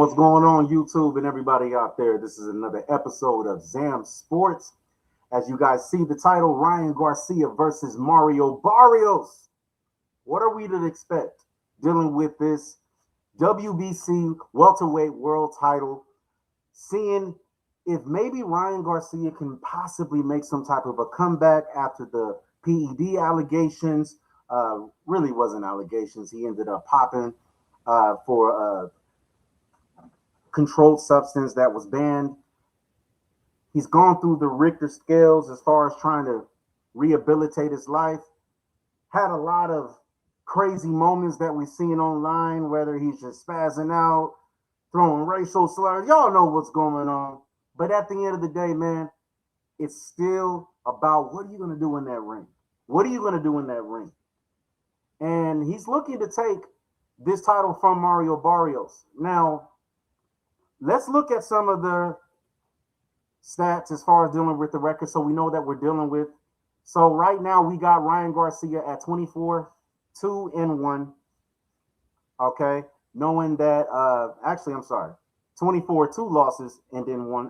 What's going on, YouTube and everybody out there? This is another episode of ZamSports. As you guys see the title, Ryan Garcia versus Mario Barrios. What are we to expect dealing with this WBC welterweight world title? Seeing if maybe Ryan Garcia can possibly make some type of a comeback after the PED allegations. Really wasn't allegations. He ended up popping for controlled substance that was banned. He's gone through the Richter scales as far as trying to rehabilitate his life. Had a lot of crazy moments that we've seen online, whether he's just spazzing out, throwing racial slurs. Y'all know what's going on. But at the end of the day, man, it's still about what are you going to do in that ring? What are you going to do in that ring? And he's looking to take this title from Mario Barrios. Now, let's look at some of the stats as far as dealing with the record so we know that we're dealing with. So right now we got Ryan Garcia at 24-2-1. Okay. Knowing that, actually, I'm sorry, 24 2 losses and then one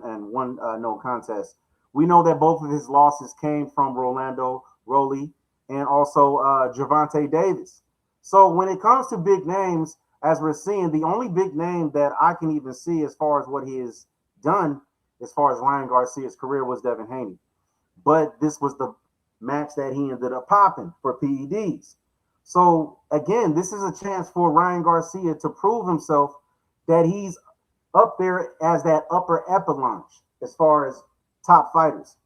no contest. We know that both of his losses came from Rolando Rolly and also Gervonta Davis. So when it comes to big names, as we're seeing, the only big name that I can even see as far as what he has done, as far as Ryan Garcia's career, was Devin Haney. But this was the match that he ended up popping for PEDs. So again, this is a chance for Ryan Garcia to prove himself that he's up there as that upper echelon as far as top fighters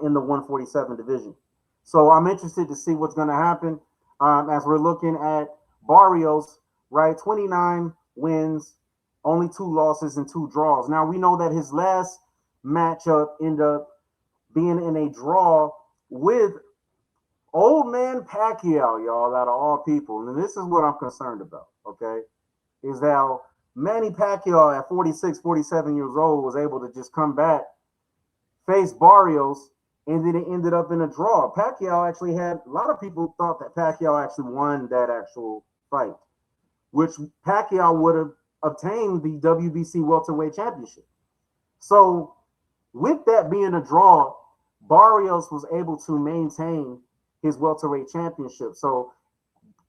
in the 147 division. So I'm interested to see what's going to happen as we're looking at Barrios, right? 29 wins, only 2 losses and 2 draws. Now, we know that his last matchup ended up being in a draw with old man Pacquiao, y'all, out of all people. And this is what I'm concerned about, okay? Is that Manny Pacquiao at 46, 47 years old was able to just come back, face Barrios, and then it ended up in a draw. Pacquiao actually had, a lot of people thought that Pacquiao actually won that actual fight, which Pacquiao would have obtained the WBC welterweight championship. So with that being a draw, Barrios was able to maintain his welterweight championship. So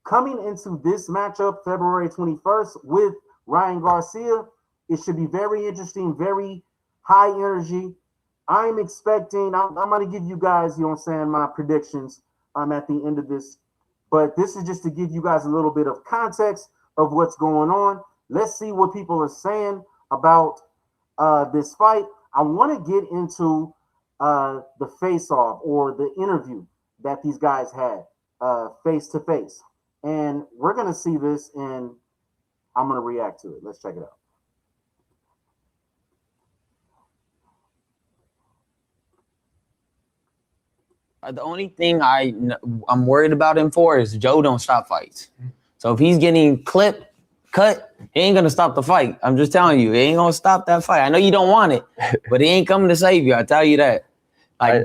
coming into this matchup, February 21st, with Ryan Garcia, it should be very interesting, very high energy. I'm expecting, I'm going to give you guys, you know what I'm saying, my predictions at the end of this. But this is just to give you guys a little bit of context of what's going on. Let's see what people are saying about this fight. I want to get into the face-off or the interview that these guys had face-to-face. And we're going to see this, and I'm going to react to it. Let's check it out. The only thing I'm worried about him for is Joe don't stop fights. So if he's getting cut, he ain't gonna stop the fight. I'm just telling you, he ain't gonna stop that fight. I know you don't want it, but he ain't coming to save you. I tell you that.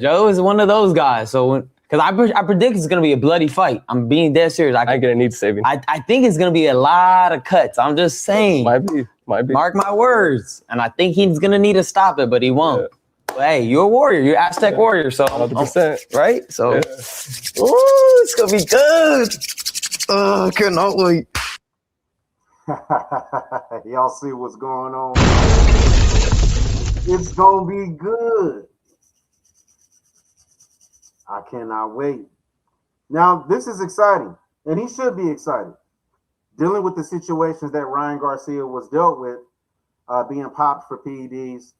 Joe is one of those guys. So because I predict it's gonna be a bloody fight. I'm being dead serious. I gonna need saving. I think it's gonna be a lot of cuts. I'm just saying. Might be. Mark my words. And I think he's gonna need to stop it, but he won't. Yeah. Hey, you're a warrior. You're Aztec warrior. So 100%. Right? So, yeah. Ooh, it's going to be good. I cannot wait. Y'all see what's going on? It's going to be good. I cannot wait. Now, this is exciting, and he should be excited. Dealing with the situations that Ryan Garcia was dealt with, being popped for PEDs,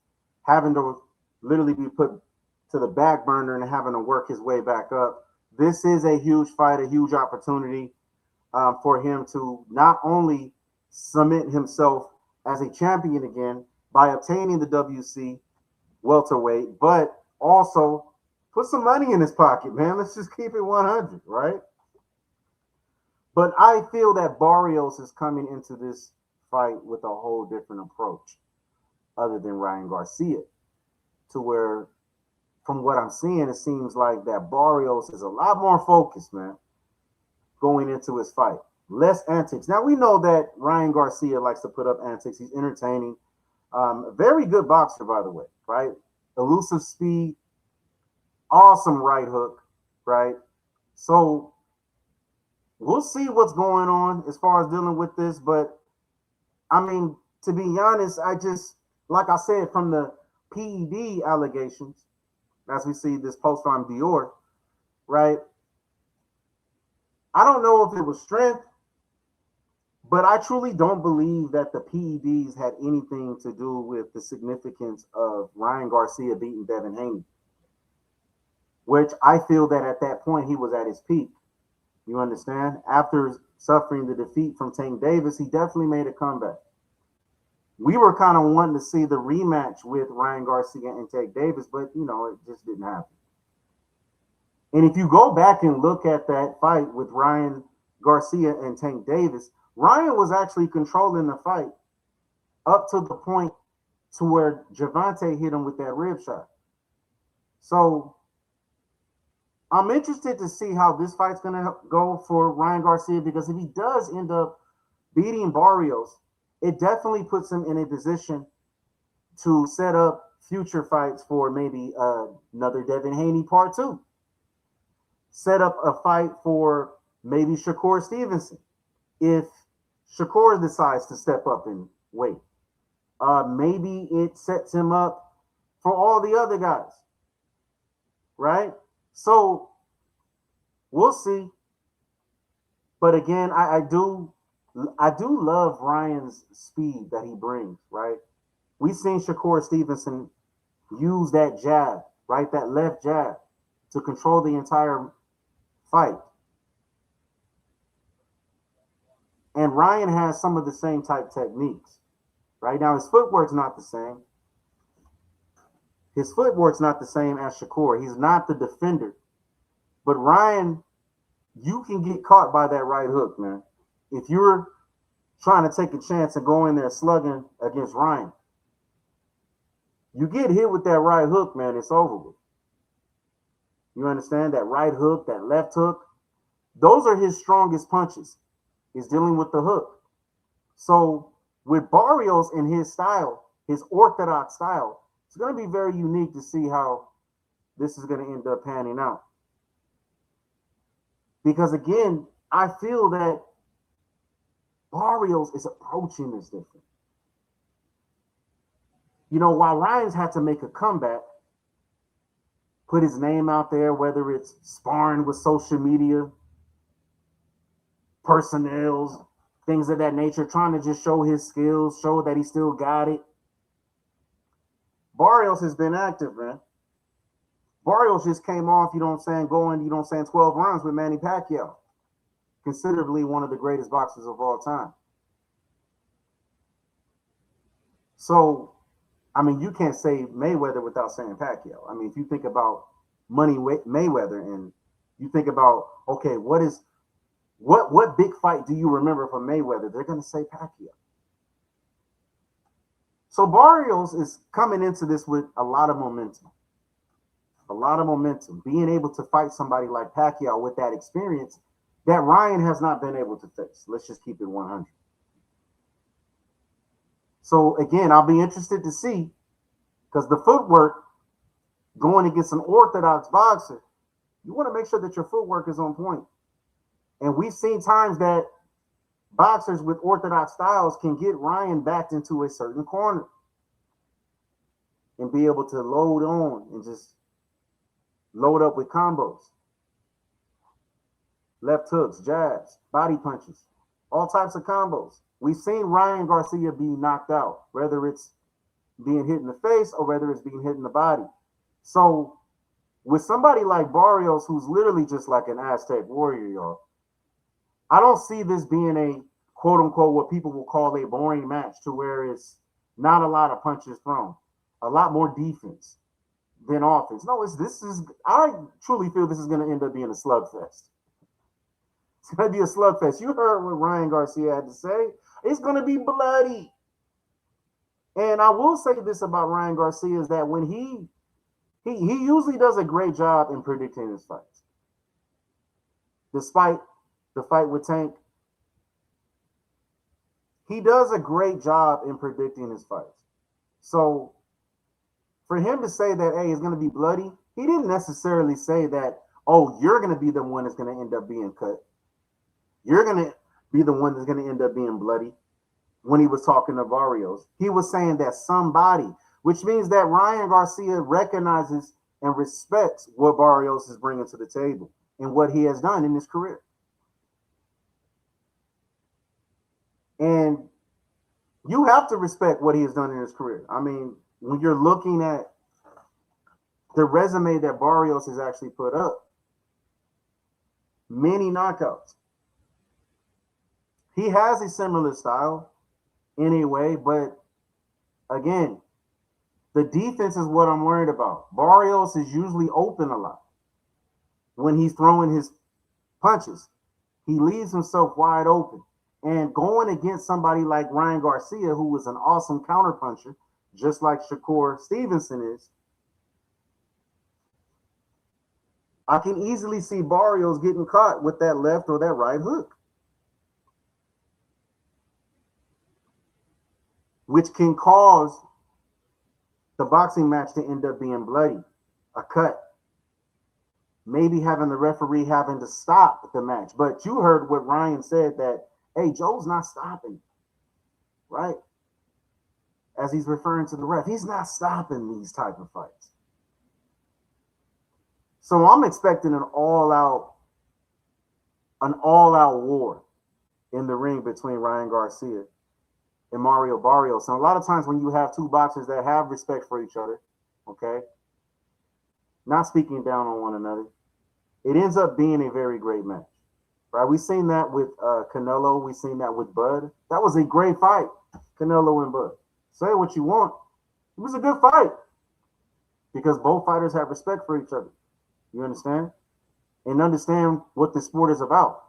having to literally be put to the back burner and having to work his way back up. This is a huge fight, a huge opportunity for him to not only cement himself as a champion again by obtaining the WC welterweight, but also put some money in his pocket, man. Let's just keep it 100, right? But I feel that Barrios is coming into this fight with a whole different approach other than Ryan Garcia. To where, from what I'm seeing, it seems like that Barrios is a lot more focused, man, going into his fight. less antics. Now we know that Ryan Garcia likes to put up antics. He's entertaining. Very good boxer, by the way, right? Elusive speed, awesome right hook, right? So we'll see what's going on as far as dealing with this. But I mean, to be honest, I just, like I said, from the PED allegations, as we see this post on Dior, right? I don't know if it was strength, but I truly don't believe that the PEDs had anything to do with the significance of Ryan Garcia beating Devin Haney, which I feel that at that point he was at his peak. You understand? After suffering the defeat from Tank Davis, he definitely made a comeback. We were kind of wanting to see the rematch with Ryan Garcia and Tank Davis, but it just didn't happen. And if you go back and look at that fight with Ryan Garcia and Tank Davis, Ryan was actually controlling the fight up to the point to where Gervonta hit him with that rib shot. So I'm interested to see how this fight's going to go for Ryan Garcia, because if he does end up beating Barrios, it definitely puts him in a position to set up future fights for maybe another Devin Haney part 2. Set up a fight for maybe Shakur Stevenson if Shakur decides to step up in weight. Maybe it sets him up for all the other guys, right? So we'll see. But again, I do love Ryan's speed that he brings, right? We've seen Shakur Stevenson use that jab, right? That left jab to control the entire fight. And Ryan has some of the same type techniques. Right now, his footwork's not the same. His footwork's not the same as Shakur. He's not the defender. But Ryan, you can get caught by that right hook, man. If you're trying to take a chance and go in there slugging against Ryan, you get hit with that right hook, man, it's over with. You understand? That right hook, that left hook, those are his strongest punches, is dealing with the hook. So with Barrios and his style, his orthodox style, it's going to be very unique to see how this is going to end up panning out. Because again, I feel that Barrios is approaching this different. While Ryan's had to make a comeback, put his name out there, whether it's sparring with social media, personnels, things of that nature, trying to just show his skills, show that he still got it. Barrios has been active, man. Barrios just came off, going, 12 rounds with Manny Pacquiao, considerably one of the greatest boxers of all time. So, I mean, you can't say Mayweather without saying Pacquiao. I mean, if you think about Money Mayweather and you think about, okay, what big fight do you remember from Mayweather? They're going to say Pacquiao. So Barrios is coming into this with a lot of momentum. A lot of momentum. Being able to fight somebody like Pacquiao with that experience that Ryan has not been able to face. Let's just keep it 100. So again, I'll be interested to see, because the footwork going against an orthodox boxer, you want to make sure that your footwork is on point. And we've seen times that boxers with orthodox styles can get Ryan backed into a certain corner and be able to load on and just load up with combos, left hooks, jabs, body punches, all types of combos. We've seen Ryan Garcia be knocked out, whether it's being hit in the face or whether it's being hit in the body. So with somebody like Barrios, who's literally just like an Aztec warrior, y'all, I don't see this being a quote unquote what people will call a boring match, to where it's not a lot of punches thrown, a lot more defense than offense. No, I truly feel this is going to end up being a slugfest. It's going to be a slugfest. You heard what Ryan Garcia had to say. It's going to be bloody. And I will say this about Ryan Garcia, is that when he usually does a great job in predicting his fights. Despite the fight with Tank, he does a great job in predicting his fights. So for him to say that, hey, it's going to be bloody, he didn't necessarily say that, oh, you're going to be the one that's going to end up being cut. You're going to be the one that's going to end up being bloody. When he was talking to Barrios, he was saying that somebody, which means that Ryan Garcia recognizes and respects what Barrios is bringing to the table and what he has done in his career. And you have to respect what he has done in his career. I mean, when you're looking at the resume that Barrios has actually put up, many knockouts. He has a similar style anyway, but again, the defense is what I'm worried about. Barrios is usually open a lot when he's throwing his punches. He leaves himself wide open. And going against somebody like Ryan Garcia, who was an awesome counterpuncher, just like Shakur Stevenson is, I can easily see Barrios getting caught with that left or that right hook, which can cause the boxing match to end up being bloody, a cut. Maybe having the referee having to stop the match. But you heard what Ryan said, that, hey, Joe's not stopping, right? As he's referring to the ref, he's not stopping these type of fights. So I'm expecting an all-out war in the ring between Ryan Garcia and Mario Barrios. And a lot of times when you have two boxers that have respect for each other, okay, not speaking down on one another, it ends up being a very great match, right? We've seen that with Canelo. We've seen that with Bud. That was a great fight, Canelo and Bud. Say what you want. It was a good fight because both fighters have respect for each other. You understand? And understand what the sport is about.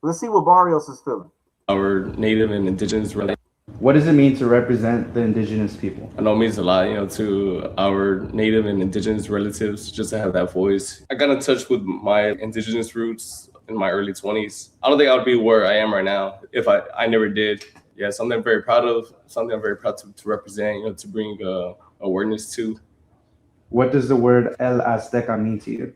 Let's see what Barrios is feeling. Our native and indigenous relationships. What does it mean to represent the indigenous people? I know it means a lot, to our native and indigenous relatives, just to have that voice. I got in touch with my indigenous roots in my early 20s. I don't think I would be where I am right now if I never did. Yeah, something I'm very proud of, something I'm very proud to represent, to bring awareness to. What does the word El Azteca mean to you?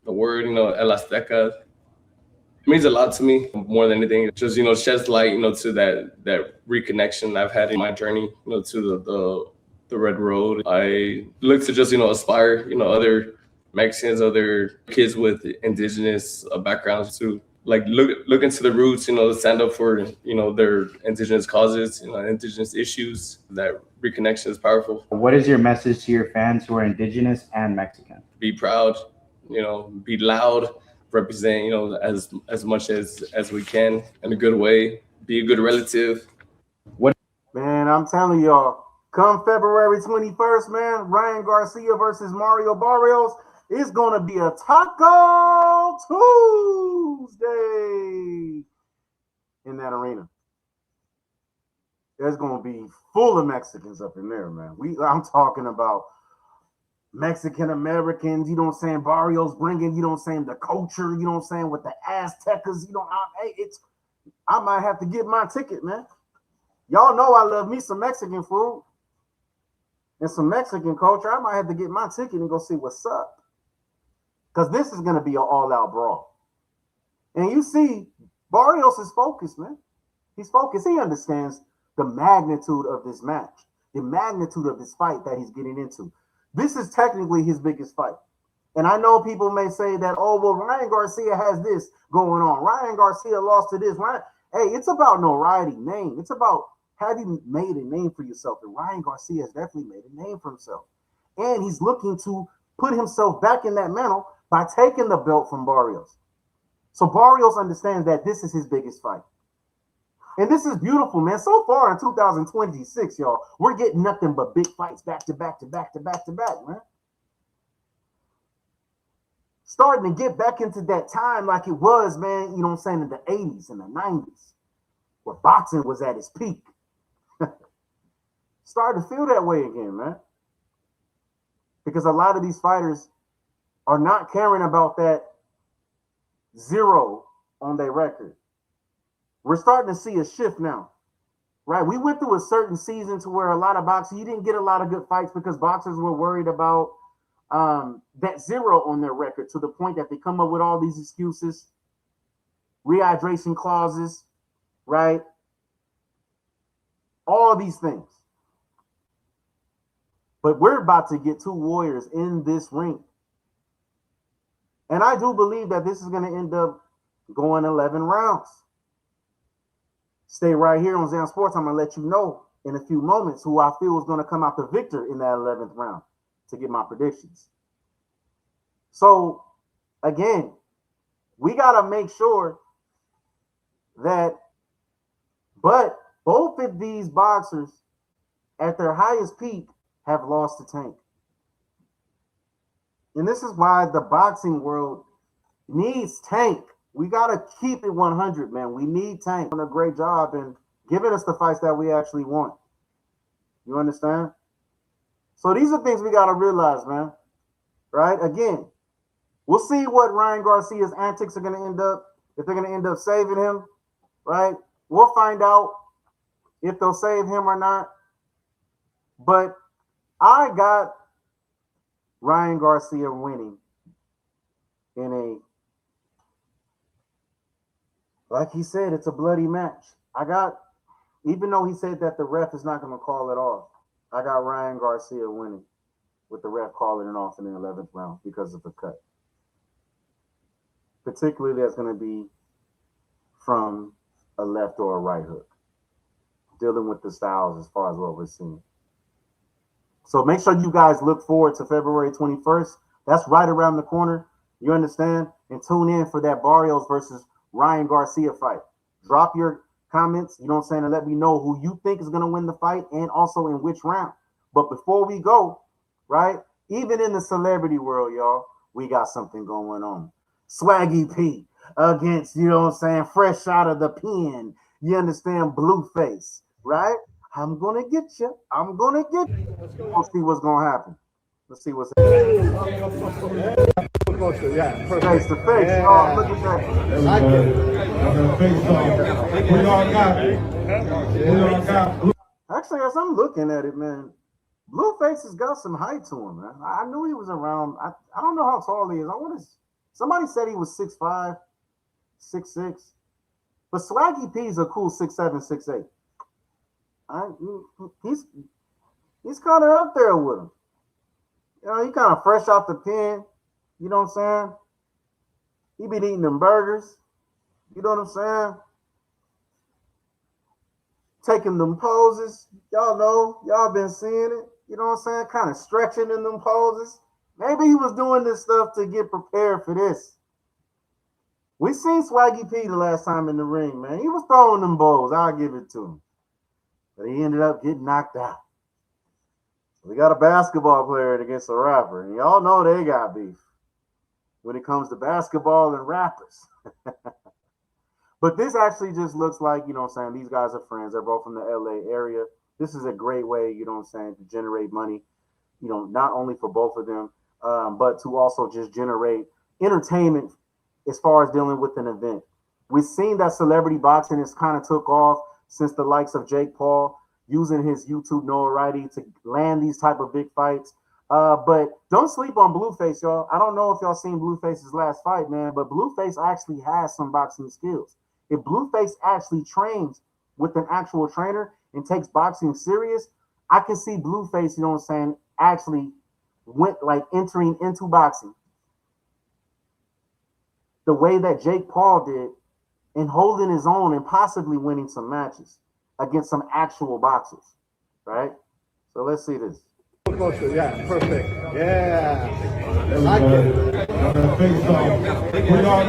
The word, El Azteca, it means a lot to me, more than anything. It just, sheds light, to that reconnection I've had in my journey, to the Red Road. I look to just, aspire, other Mexicans, other kids with indigenous backgrounds to look into the roots, stand up for, their indigenous causes, indigenous issues. That reconnection is powerful. What is your message to your fans who are indigenous and Mexican? Be proud, be loud, represent, as much as we can in a good way. Be a good relative. Man, I'm telling y'all, come February 21st, man, Ryan Garcia versus Mario Barrios, it's going to be a Taco Tuesday in that arena. There's going to be full of Mexicans up in there, man. I'm talking about Mexican Americans, Barrios bringing, the culture, with the Aztecas, I might have to get my ticket, man. Y'all know I love me some Mexican food and some Mexican culture. I might have to get my ticket and go see what's up. Because this is going to be an all-out brawl. And you see, Barrios is focused, man. He's focused. He understands the magnitude of this match, the magnitude of this fight that he's getting into. This is technically his biggest fight. And I know people may say that, oh, well, Ryan Garcia has this going on. Ryan Garcia lost to this. Hey, it's about notoriety, name. It's about having made a name for yourself. And Ryan Garcia has definitely made a name for himself. And he's looking to put himself back in that mantle by taking the belt from Barrios. So Barrios understands that this is his biggest fight. And this is beautiful, man. So far in 2026, y'all, we're getting nothing but big fights back to back to back to back to back, man. Starting to get back into that time like it was, man, in the 80s and the 90s, where boxing was at its peak. Starting to feel that way again, man. Because a lot of these fighters are not caring about that 0 on their record. We're starting to see a shift now. right? We went through a certain season to where a lot of boxers, you didn't get a lot of good fights because boxers were worried about that zero on their record to the point that they come up with all these excuses, rehydration clauses, right? All these things. But we're about to get two warriors in this ring. And I do believe that this is going to end up going 11 rounds. Stay right here on ZamSports. I'm going to let you know in a few moments who I feel is going to come out the victor in that 11th round to get my predictions. So, again, we got to make sure that, but both of these boxers at their highest peak have lost to Tank. And this is why the boxing world needs Tank. We got to keep it 100, man. We need Tank. Doing a great job in giving us the fights that we actually want. You understand? So these are things we got to realize, man. Right? Again, we'll see what Ryan Garcia's antics are going to end up, if they're going to end up saving him, right? We'll find out if they'll save him or not. But I got Ryan Garcia winning in a, like he said, it's a bloody match. Even though he said that the ref is not going to call it off, I got Ryan Garcia winning with the ref calling it off in the 11th round because of the cut. Particularly that's going to be from a left or a right hook, dealing with the styles as far as what we're seeing. So make sure you guys look forward to February 21st. That's right around the corner. You understand? And tune in for that Barrios versus Ryan Garcia fight. Drop your comments, you know what I'm saying, and let me know who you think is going to win the fight and also in which round. But before we go, right, even in the celebrity world, y'all, we got something going on. Swaggy P against, you know what I'm saying, fresh out of the pen. You understand? Blueface, right? I'm going to get you. I'm going to get you. We'll see what's going to happen. Let's see what's happening. Yeah, Face to face. Yeah. Oh, look at that. I get it. We all got. Actually, as I'm looking at it, man, Blueface has got some height to him, man. I knew he was around. I don't know how tall he is. Somebody said he was 6'5", 6'6". But Swaggy P is a cool 6'7", 6'8". He's kind of up there with him. You know, he kind of fresh off the pen. You know what I'm saying? He been eating them burgers. You know what I'm saying? Taking them poses. Y'all know. Y'all been seeing it. You know what I'm saying? Kind of stretching in them poses. Maybe he was doing this stuff to get prepared for this. We seen Swaggy P the last time in the ring, man. He was throwing them bowls. I'll give it to him. But he ended up getting knocked out. We got a basketball player against a rapper. And y'all know they got beef when it comes to basketball and rappers. But this actually just looks like, you know what I'm saying, these guys are friends. They're both from the LA area. This is a great way, you know what I'm saying, to generate money, you know, not only for both of them, but to also just generate entertainment as far as dealing with an event. We've seen that celebrity boxing has kind of took off since the likes of Jake Paul using his YouTube notoriety to land these type of big fights. But don't sleep on Blueface, y'all. I don't know if y'all seen Blueface's last fight, man, but Blueface actually has some boxing skills. If Blueface actually trains with an actual trainer and takes boxing serious, I can see Blueface, you know what I'm saying, actually went like entering into boxing the way that Jake Paul did and holding his own and possibly winning some matches against some actual boxers, right? So let's see this. Yeah, perfect. Yeah. I get it. We all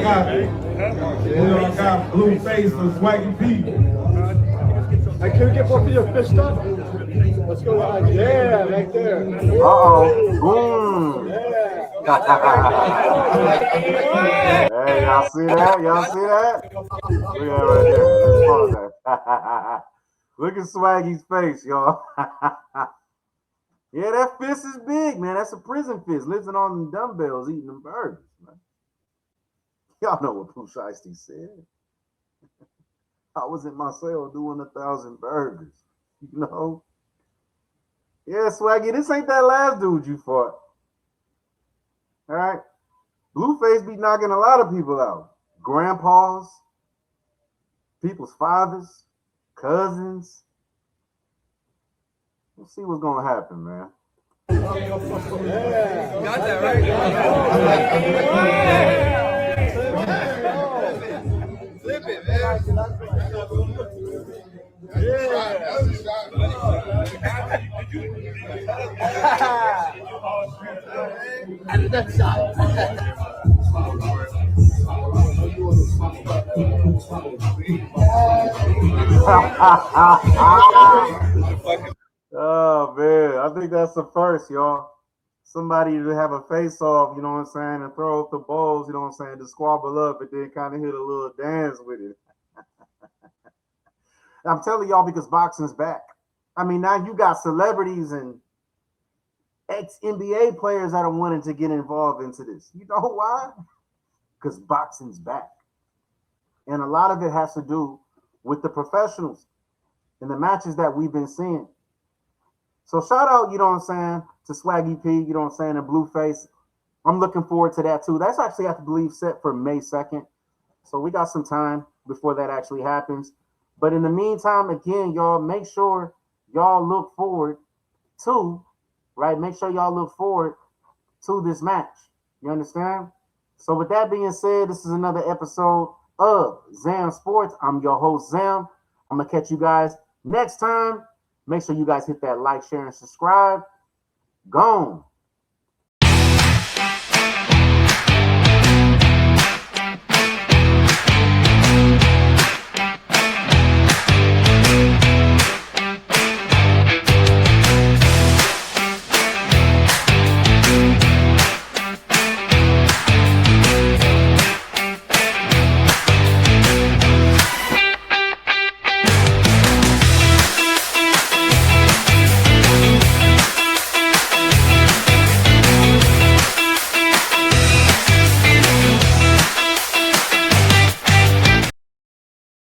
got Blueface and Swaggy P. Hey, can we get both of your fist up? Let's go. Yeah, right there. Uh-oh. Boom. Yeah. Hey, y'all see that? Y'all see that? Look at that right there. Let's pause that. Look at Swaggy's face, y'all. Yeah, that fist is big, man. That's a prison fist. Lifting on them dumbbells, eating them burgers, man. Y'all know what Pooh Shiesty said. I was in my cell doing 1,000 burgers. You know? Yeah, Swaggy, this ain't that last dude you fought. All right? Blueface be knocking a lot of people out. Grandpas, people's fathers, cousins. We'll see what's gonna happen, man. Got that right. Flip it, man. That's shot. Oh man, I think that's the first, y'all. Somebody to have a face off, you know what I'm saying, and throw up the balls, you know what I'm saying, to squabble up and then kind of hit a little dance with it. I'm telling y'all because boxing's back. I mean, now you got celebrities and ex-NBA players that are wanting to get involved into this. You know why? Because boxing's back. And a lot of it has to do with the professionals and the matches that we've been seeing. So shout out, you know what I'm saying, to Swaggy P, you know what I'm saying, and Blueface. I'm looking forward to that too. That's actually, I believe, set for May 2nd. So we got some time before that actually happens. But in the meantime, again, y'all, make sure y'all look forward to, right? Make sure y'all look forward to this match. You understand? So with that being said, this is another episode of Zam Sports. I'm your host, Zam. I'm going to catch you guys next time. Make sure you guys hit that like, share, and subscribe. Gone.